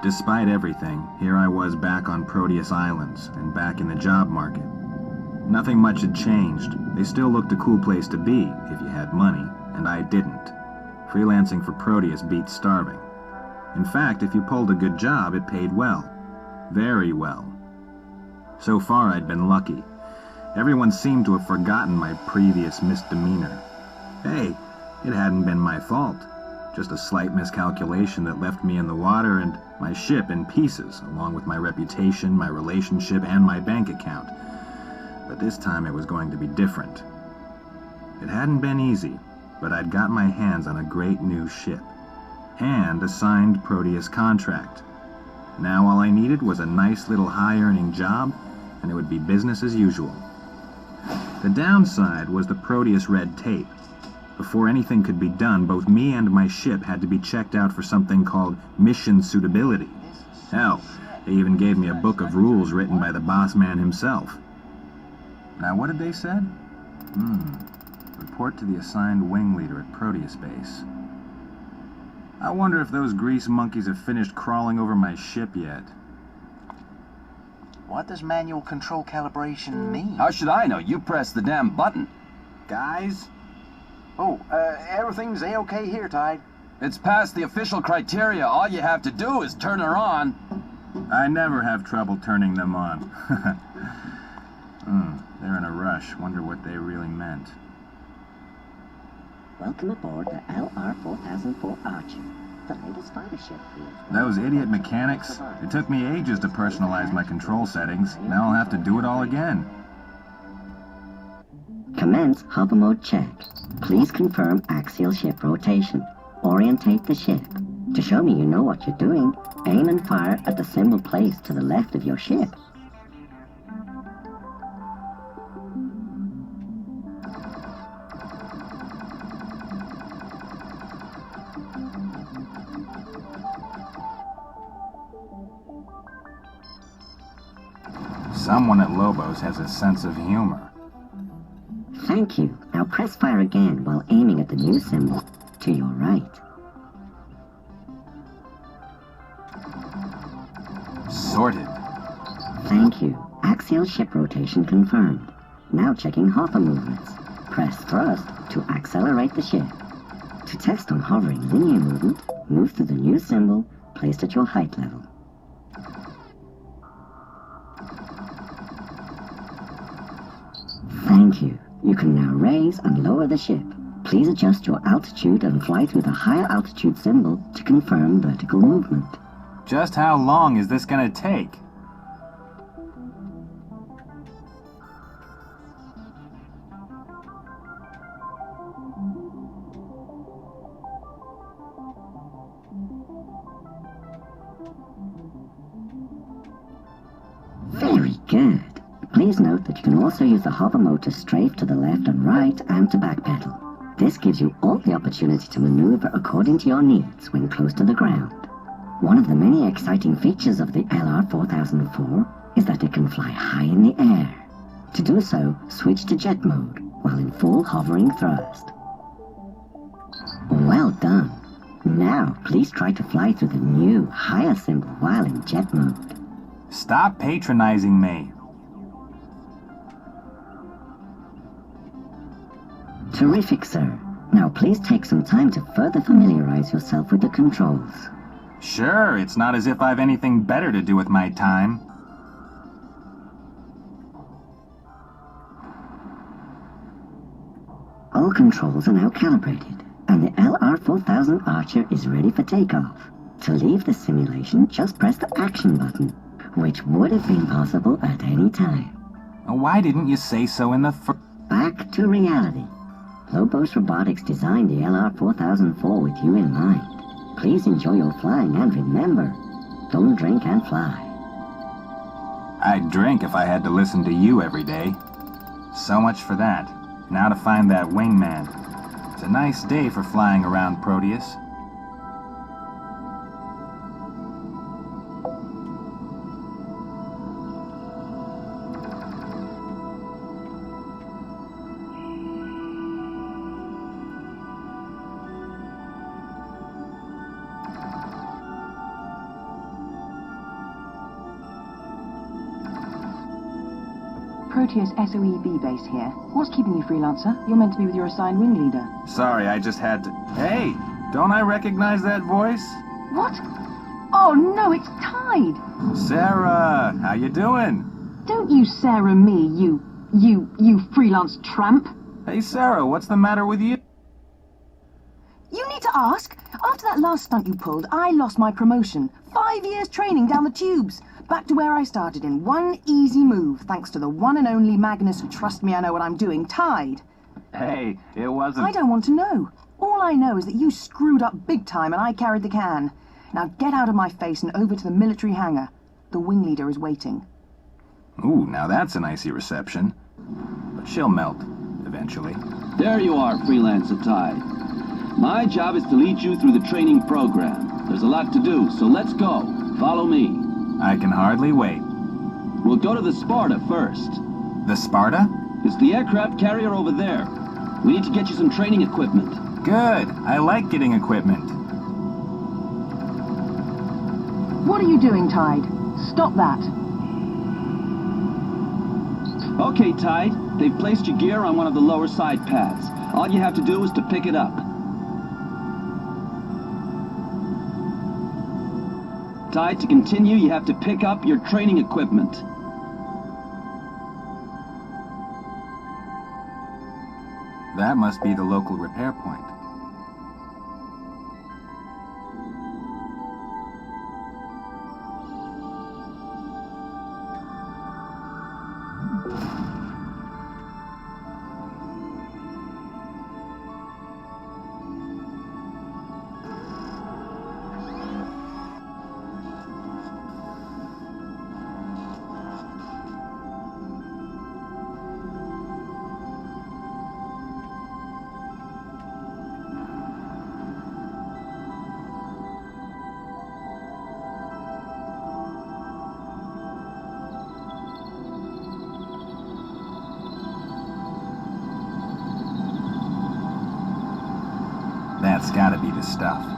Despite everything, here I was back on Proteus Islands, and back in the job market. Nothing much had changed. They still looked a cool place to be, if you had money, and I didn't. Freelancing for Proteus beat starving. In fact, if you pulled a good job, it paid well. Very well. So far, I'd been lucky. Everyone seemed to have forgotten my previous misdemeanor. Hey, it hadn't been my fault. Just a slight miscalculation that left me in the water and my ship in pieces, along with my reputation, my relationship, and my bank account. But this time it was going to be different. It hadn't been easy, but I'd got my hands on a great new ship. And a signed Proteus contract. Now all I needed was a nice little high-earning job, and it would be business as usual. The downside was the Proteus red tape. Before anything could be done, both me and my ship had to be checked out for something called mission suitability. Hell, they even gave me a book of rules written by the boss man himself. Now what had they said? Report to the assigned wing leader at Proteus base. I wonder if those grease monkeys have finished crawling over my ship yet. What does manual control calibration mean? How should I know? You pressed the damn button. Guys? Oh, everything's A-okay here, Tide. It's past the official criteria. All you have to do is turn her on. I never have trouble turning them on. They're in a rush. Wonder what they really meant. Welcome aboard the LR-4004 Archer, the latest fighter ship. Those idiot mechanics. It took me ages to personalize my control settings. Now I'll have to do it all again. Commence hover mode check. Please confirm axial ship rotation. Orientate the ship. To show me you know what you're doing, aim and fire at the symbol placed to the left of your ship. Someone at Lobos has a sense of humor. Thank you. Now press fire again while aiming at the new symbol to your right. Sorted. Thank you. Axial ship rotation confirmed. Now checking hover movements. Press thrust to accelerate the ship. To test on hovering linear movement, move to the new symbol placed at your height level. Thank you. You can now raise and lower the ship. Please adjust your altitude and fly through the higher altitude symbol to confirm vertical movement. Just how long is this gonna take? Very good. Please note that you can also use the hover mode to strafe to the left and right and to backpedal. This gives you all the opportunity to maneuver according to your needs when close to the ground. One of the many exciting features of the LR-4004 is that it can fly high in the air. To do so, switch to jet mode while in full hovering thrust. Well done. Now, please try to fly through the new, higher symbol while in jet mode. Stop patronizing me. Terrific, sir. Now please take some time to further familiarize yourself with the controls. Sure, it's not as if I've anything better to do with my time. All controls are now calibrated, and the LR-4000 Archer is ready for takeoff. To leave the simulation, just press the action button, which would have been possible at any time. Why didn't you say so in the first... Back to reality. Lobos Robotics designed the LR-4004 with you in mind. Please enjoy your flying and remember, don't drink and fly. I'd drink if I had to listen to you every day. So much for that. Now to find that wingman. It's a nice day for flying around Proteus. Proteus SOEB base here. What's keeping you, Freelancer? You're meant to be with your assigned wing leader. Sorry, I just had to... Hey, don't I recognize that voice? What? Oh no, it's Tide! Sarah, how you doing? Don't you Sarah me, you freelance tramp. Hey, Sarah, what's the matter with you? You need to ask. After that last stunt you pulled, I lost my promotion. 5 years training down the tubes. Back to where I started in one easy move, thanks to the one and only Magnus, trust me I know what I'm doing, Tide. Hey, it wasn't... I don't want to know. All I know is that you screwed up big time and I carried the can. Now get out of my face and over to the military hangar. The wing leader is waiting. Ooh, now that's an icy reception. But she'll melt, eventually. There you are, Freelancer Tide. My job is to lead you through the training program. There's a lot to do, so let's go. Follow me. I can hardly wait. We'll go to the Sparta first. The Sparta? It's the aircraft carrier over there. We need to get you some training equipment. Good. I like getting equipment. What are you doing, Tide? Stop that. Okay, Tide. They've placed your gear on one of the lower side pads. All you have to do is to pick it up. Tide, to continue, you have to pick up your training equipment. That must be the local repair point. That's gotta be the stuff.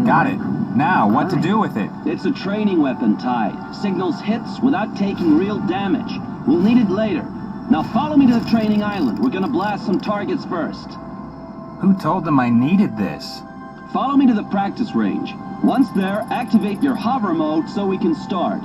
Got it. Now, what to do with it? It's a training weapon, Tide. Signals hits without taking real damage. We'll need it later. Now follow me to the training island. We're gonna blast some targets first. Who told them I needed this? Follow me to the practice range. Once there, activate your hover mode so we can start.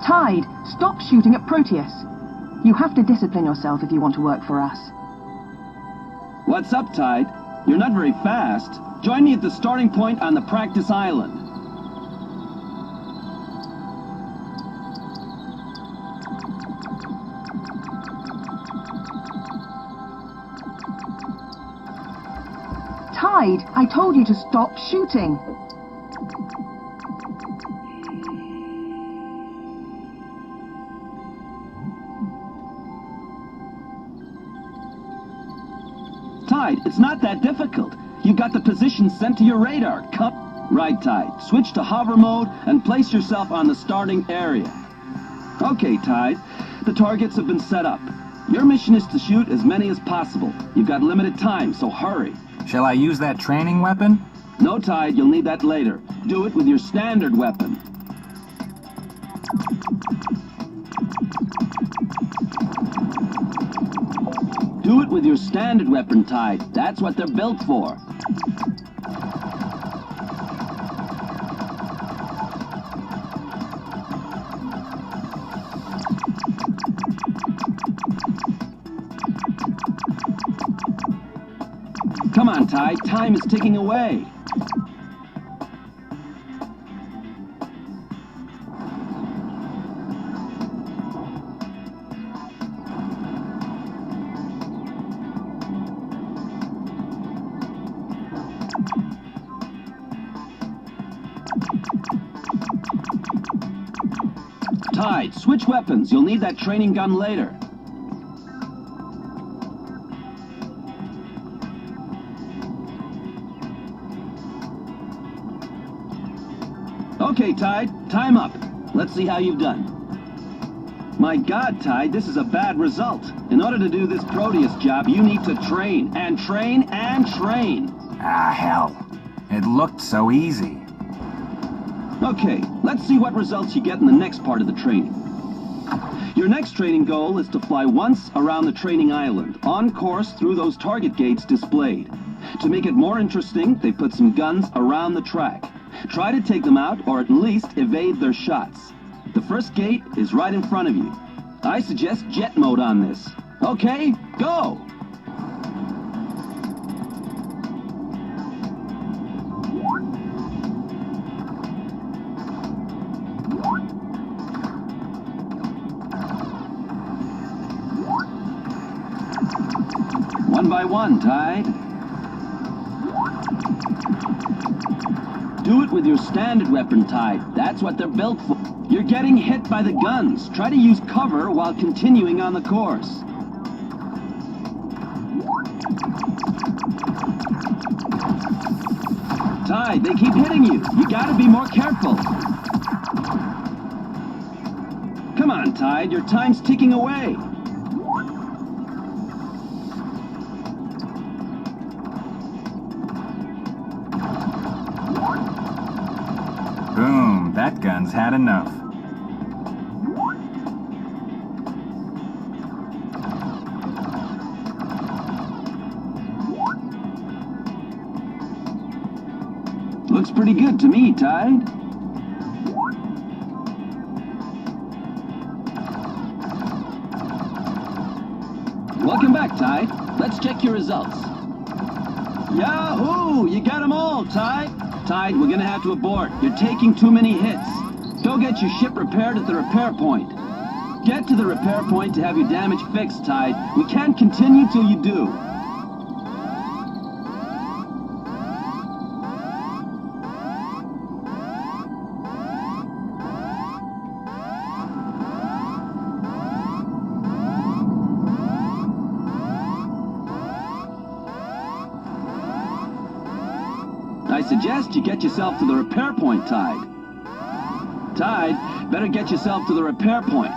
Tide, stop shooting at Proteus. You have to discipline yourself if you want to work for us. What's up, Tide? You're not very fast. Join me at the starting point on the practice island. Tide, I told you to stop shooting. Tide, it's not that difficult. You got the position sent to your radar. Come. Right, Tide. Switch to hover mode and place yourself on the starting area. Okay, Tide. The targets have been set up. Your mission is to shoot as many as possible. You've got limited time, so hurry. Shall I use that training weapon? No, Tide, you'll need that later. Do it with your standard weapon. Do Do it with your standard weapon, Tide. That's what they're built for. Come on, Tide. Time is ticking away. Tide, switch weapons. You'll need that training gun later. Okay, Tide, time up. Let's see how you've done. My God, Tide, this is a bad result. In order to do this Proteus job, you need to train, and train, and train. Ah, hell. It looked so easy. Okay, let's see what results you get in the next part of the training. Your next training goal is to fly once around the training island, on course through those target gates displayed. To make it more interesting, they put some guns around the track. Try to take them out, or at least evade their shots. The first gate is right in front of you. I suggest jet mode on this. Okay, go! One by one, Tide. Do it with your standard weapon, Tide. That's what they're built for. You're getting hit by the guns. Try to use cover while continuing on the course. Tide, they keep hitting you. You gotta be more careful. Come on, Tide. Your time's ticking away. Boom, that gun's had enough. Looks pretty good to me, Tide. Welcome back, Tide. Let's check your results. Yahoo! You got them all, Tide. Tide, we're gonna have to abort. You're taking too many hits. Go get your ship repaired at the repair point. Get to the repair point to have your damage fixed, Tide. We can't continue till you do. I suggest you get yourself to the repair point, Tide. Tide, better get yourself to the repair point.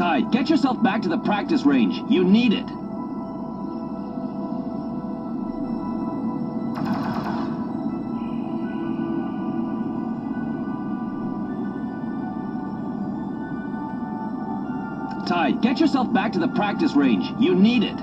Tide, get yourself back to the practice range. You need it. Tide, get yourself back to the practice range. You need it.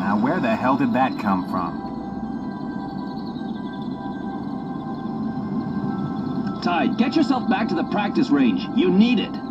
Now where the hell did that come from? Tide, get yourself back to the practice range. You need it.